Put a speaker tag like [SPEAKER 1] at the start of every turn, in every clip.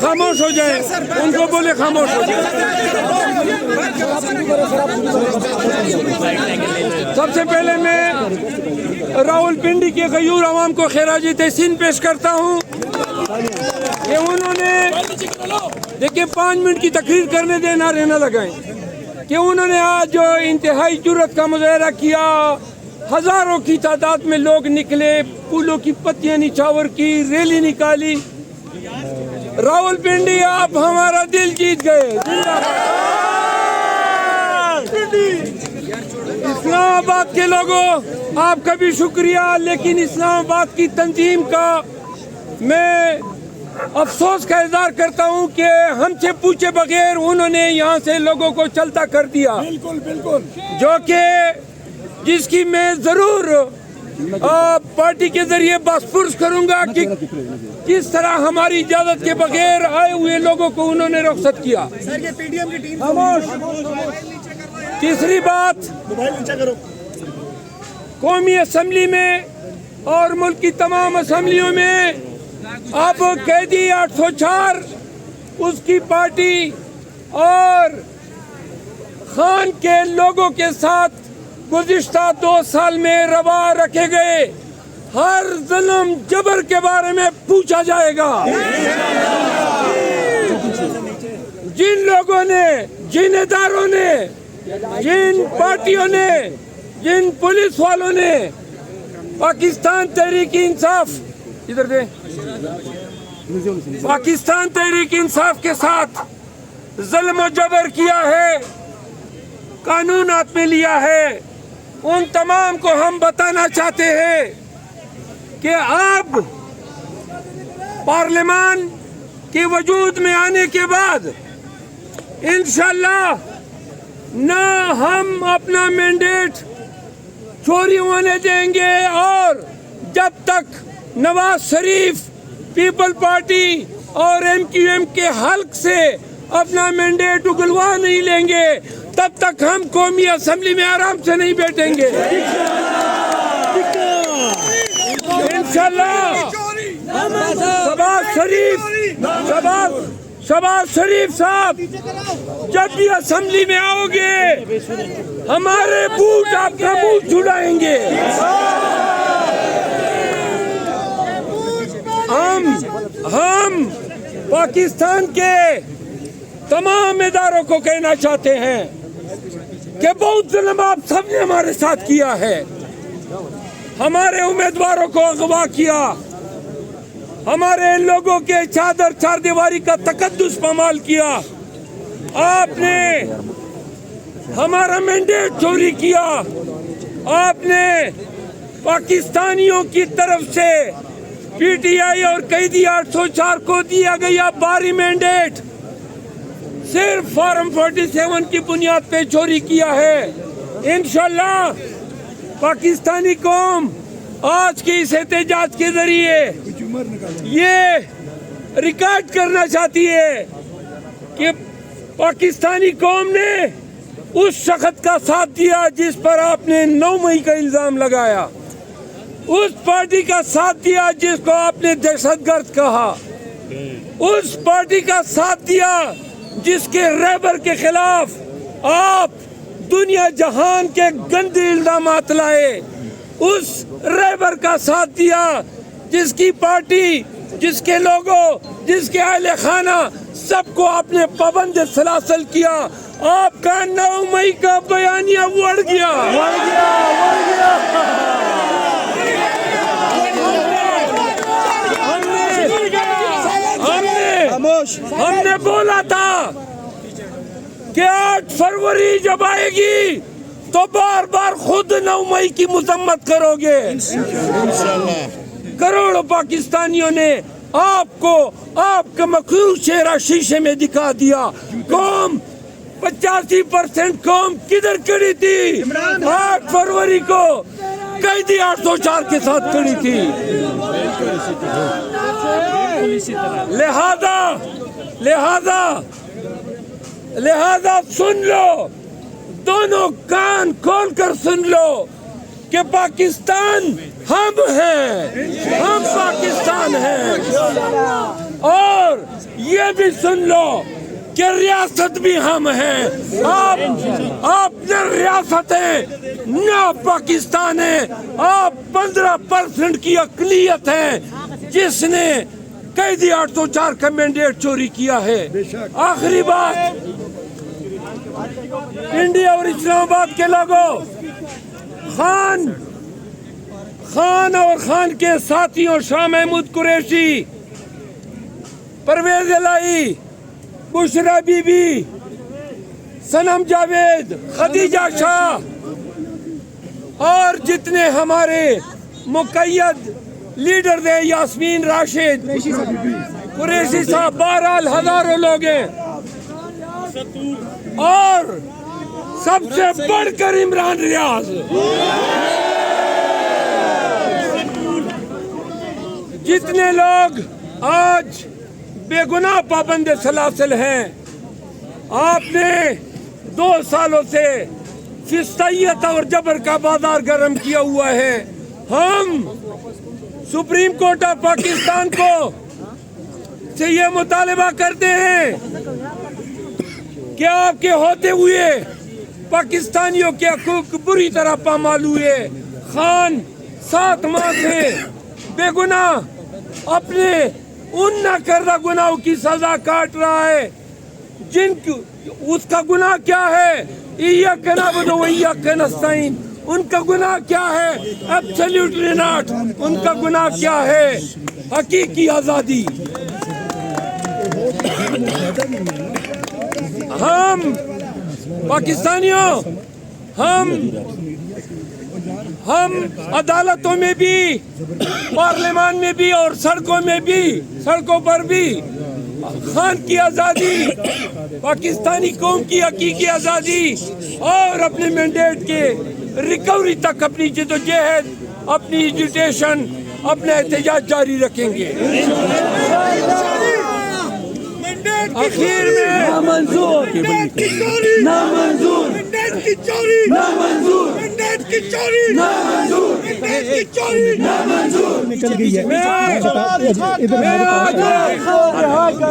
[SPEAKER 1] خاموش ہو جائے, ان کو بولے خاموش ہو جائے. سب سے پہلے میں راول پنڈی کے غیور عوام کو خراج تحسین پیش کرتا ہوں کہ انہوں نے دیکھیں 5 منٹ کی تقریر کرنے دے, نعرے نہ لگائیں, کہ انہوں نے آج جو انتہائی جرأت کا مظاہرہ کیا, ہزاروں کی تعداد میں لوگ نکلے, پھولوں کی پتیاں نچھاور کی, ریلی نکالی. راول پنڈی آپ ہمارا دل جیت گئے. اسلام آباد کے لوگوں آپ کا بھی شکریہ, لیکن اسلام آباد کی تنظیم کا میں افسوس کا اظہار کرتا ہوں کہ ہم سے پوچھے بغیر انہوں نے یہاں سے لوگوں کو چلتا کر دیا. بالکل جو کہ جس کی میں ضرور پارٹی کے ذریعے بازپرس کروں گا کہ کس طرح ہماری اجازت کے بغیر آئے ہوئے لوگوں کو انہوں نے رخصت کیا. تیسری بات, قومی اسمبلی میں اور ملک کی تمام اسمبلیوں میں اب قیدی 804 اس کی پارٹی اور خان کے لوگوں کے ساتھ گزشتہ 2 سال میں روا رکھے گئے ہر ظلم جبر کے بارے میں پوچھا جائے گا. جن لوگوں نے, جن اداروں نے, جن پارٹیوں نے, جن پولیس والوں نے پاکستان تحریک انصاف ادھر دے پاکستان تحریک انصاف کے ساتھ ظلم و جبر کیا ہے, قانون ہاتھ میں لیا ہے, ان تمام کو ہم بتانا چاہتے ہیں کہ اب پارلیمان کے وجود میں آنے کے بعد انشاءاللہ نہ ہم اپنا مینڈیٹ چوری ہونے دیں گے, اور جب تک نواز شریف پیپل پارٹی اور MQM کے حلق سے اپنا مینڈیٹ اگلوا نہیں لیں گے تب تک ہم قومی اسمبلی میں آرام سے نہیں بیٹھیں گے. انشاءاللہ شہباز شریف صاحب جب بھی اسمبلی میں آؤ گے ہمارے بوٹ آپ کا منہ چھڑائیں گے. ہم پاکستان کے تمام اداروں کو کہنا چاہتے ہیں کہ بہت ظلم آپ سب نے ہمارے ساتھ کیا ہے. ہمارے امیدواروں کو اغوا کیا, ہمارے لوگوں کے چادر چار دیواری کا تقدس پامال کیا, آپ نے ہمارا مینڈیٹ چوری کیا, آپ نے پاکستانیوں کی طرف سے PTI اور قیدی 804 کو دیا گیا باری مینڈیٹ صرف فارم 47 کی بنیاد پہ چوری کیا ہے. انشاءاللہ پاکستانی قوم آج کی اس احتجاج کے ذریعے یہ ریکارڈ کرنا چاہتی ہے کہ پاکستانی قوم نے اس شخص کا ساتھ دیا جس پر آپ نے 9 مئی کا الزام لگایا, اس پارٹی کا ساتھ دیا جس کو آپ نے دہشت گرد کہا, اس پارٹی کا ساتھ دیا جس کے رہبر کے خلاف آپ دنیا جہان کے گندے الزامات لائے, اس رہبر کا ساتھ دیا جس کی پارٹی, جس کے لوگوں, جس کے اہل خانہ سب کو آپ نے پابند سلاسل کیا. آپ کا 9 مئی کا بیانیہ اڑ گیا. ہم نے بولا تھا کہ 8 فروری جب آئے گی تو بار بار خود 9 مئی کی مذمت کرو گے. کروڑوں پاکستانیوں نے آپ کو آپ کا مخلوق چہرہ شیشے میں دکھا دیا. قوم 85% قوم کدھر کھڑی تھی؟ 8 فروری کو قیدی 804 کے ساتھ کھڑی تھی. لہذا سن لو, دونوں کان کھول کر سن لو کہ پاکستان ہم ہیں، ہم پاکستان ہیں. اور یہ بھی سن لو کہ ریاست بھی ہم ہیں. آپ نے ریاستیں نہ پاکستان ہے. آپ 15% کی اقلیت ہیں جس نے قیدی 804 کا مینڈیٹ چوری کیا ہے. آخری بات، انڈیا اور اسلام آباد کے لوگوں، خان اور خان کے ساتھیوں شاہ محمود قریشی، پرویز الہی، بشرا بی بی، صنم جاوید، خدیجہ شاہ اور جتنے ہمارے مقید لیڈر تھے، یاسمین راشد، قریشی صاحب، بہرحال ہزاروں لوگ ہیں. اور سب سے بڑھ کر عمران ریاض، جتنے لوگ آج بے گناہ پابند سلاسل ہیں. آپ نے 2 سالوں سے فسطیت اور جبر کا بازار گرم کیا ہوا ہے. ہم سپریم کورٹ آف پاکستان کو سے یہ مطالبہ کرتے ہیں کہ آپ کے ہوتے ہوئے پاکستانیوں کے حقوق بری طرح پامال ہوئے. خان 7 ماہ سے بے گناہ اپنے ان نہ کردہ گناہوں کی سزا کاٹ رہا ہے. اس کا گناہ کیا ہے؟ ایاک نعبد و ایاک نستعین. ان کا گناہ کیا ہے؟ Absolutely not. ان کا گناہ کیا ہے؟ حقیقی آزادی. ہم پاکستانیوں، ہم عدالتوں میں بھی، پارلیمان میں بھی اور سڑکوں پر بھی خان کی آزادی، پاکستانی قوم کی حقیقی آزادی اور اپنے مینڈیٹ کے ریکوری تک اپنی جدوجہد، اپنی ایجوٹیشن، اپنا احتجاج جاری رکھیں گے. آخر میں نامنظور، نامنظور،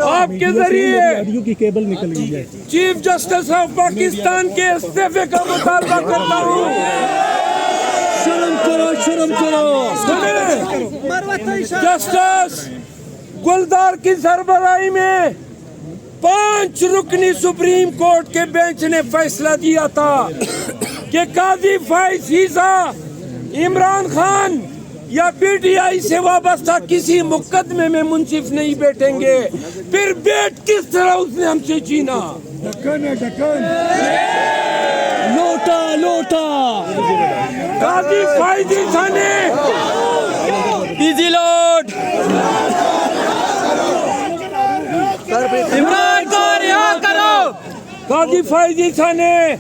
[SPEAKER 1] آپ کے ذریعے چیف جسٹس آف پاکستان کے استعفے کا مطالبہ کرتا ہوں. شرم کرو. جسٹس گلدار کی سربراہی میں 5 رکنی سپریم کورٹ کے بینچ نے فیصلہ دیا تھا کہ قاضی فائز عیسیٰ عمران خان یا پی ٹی آئی سے وابستہ کسی مقدمے میں منصف نہیں بیٹھیں گے. پھر بیٹ کس طرح اس نے ہم سے چھینا؟ لوٹا. قاضی فائز عیسیٰ نے ایزی لوٹ عمران کو رہا کرو. قاضی فائز عیسیٰ نے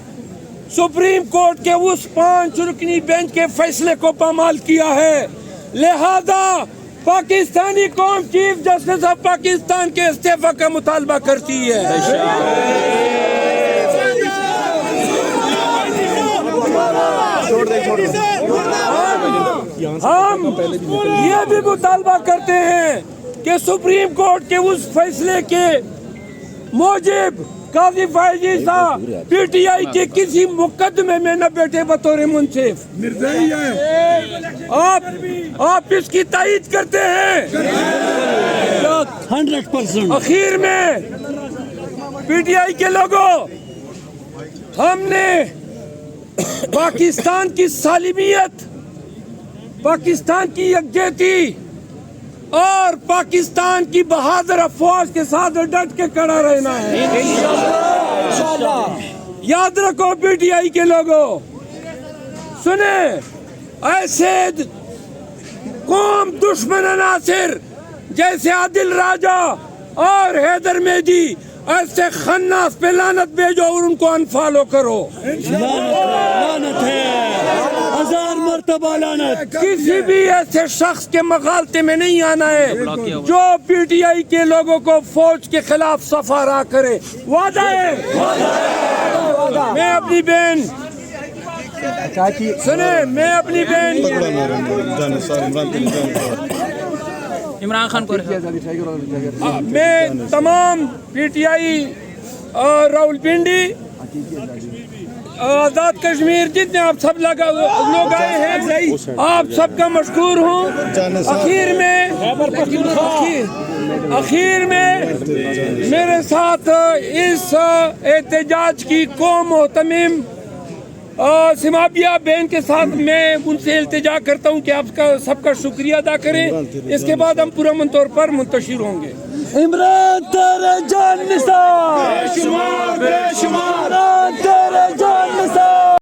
[SPEAKER 1] سپریم کورٹ کے اس 5 رکنی بینچ کے فیصلے کو پامال کیا ہے. لہذا پاکستانی قوم چیف جسٹس آف پاکستان کے استعفا کا مطالبہ کرتی ہے. ہم یہ بھی مطالبہ کرتے ہیں کہ سپریم کورٹ کے اس فیصلے کے موجب قاضی فائز عیسیٰ پی ٹی آئی کے کسی مقدمے میں نہ بیٹھے بطور منصف. آپ اس کی تائید کرتے ہیں؟ 100%. اخیر میں پی ٹی آئی کے لوگوں، ہم نے پاکستان کی سالمیت، پاکستان کی یکجہتی اور پاکستان کی بہادر افواج کے ساتھ ڈٹ کے کھڑا رہنا ہے. یاد رکھو پی ٹی آئی کے لوگوں، سنیں، ایسے قوم دشمن عناصر جیسے عادل راجہ اور حیدر مہدی، ایسے خناس پہ لعنت بھیجو اور ان کو انفالو کرو. لعنت ہے، 1000 مرتبہ لعنت. کسی بھی ایسے شخص کے مغالطے میں نہیں آنا ہے جو پی ٹی آئی کے لوگوں کو فوج کے خلاف صفا راہ کرے. وعدہ ہے. میں اپنی بہن سنیں میں اپنی بہن
[SPEAKER 2] عمران خان کو
[SPEAKER 1] میں تمام P T I Rawalpindi Azad Kashmir جتنے آپ سب لوگ آئے ہیں آپ سب کا مشکور ہوں. اخیر میں میرے ساتھ اس احتجاج کی قوم محتمم سمابیہ بہن کے ساتھ میں ان سے التجا کرتا ہوں کہ آپ کا سب کا شکریہ ادا کریں. اس کے بعد ہم پرامن طور پر منتشر ہوں گے.
[SPEAKER 3] عمران تیرے جان نثار، بے شمار بے شمار، عمران تیرے جان نثار.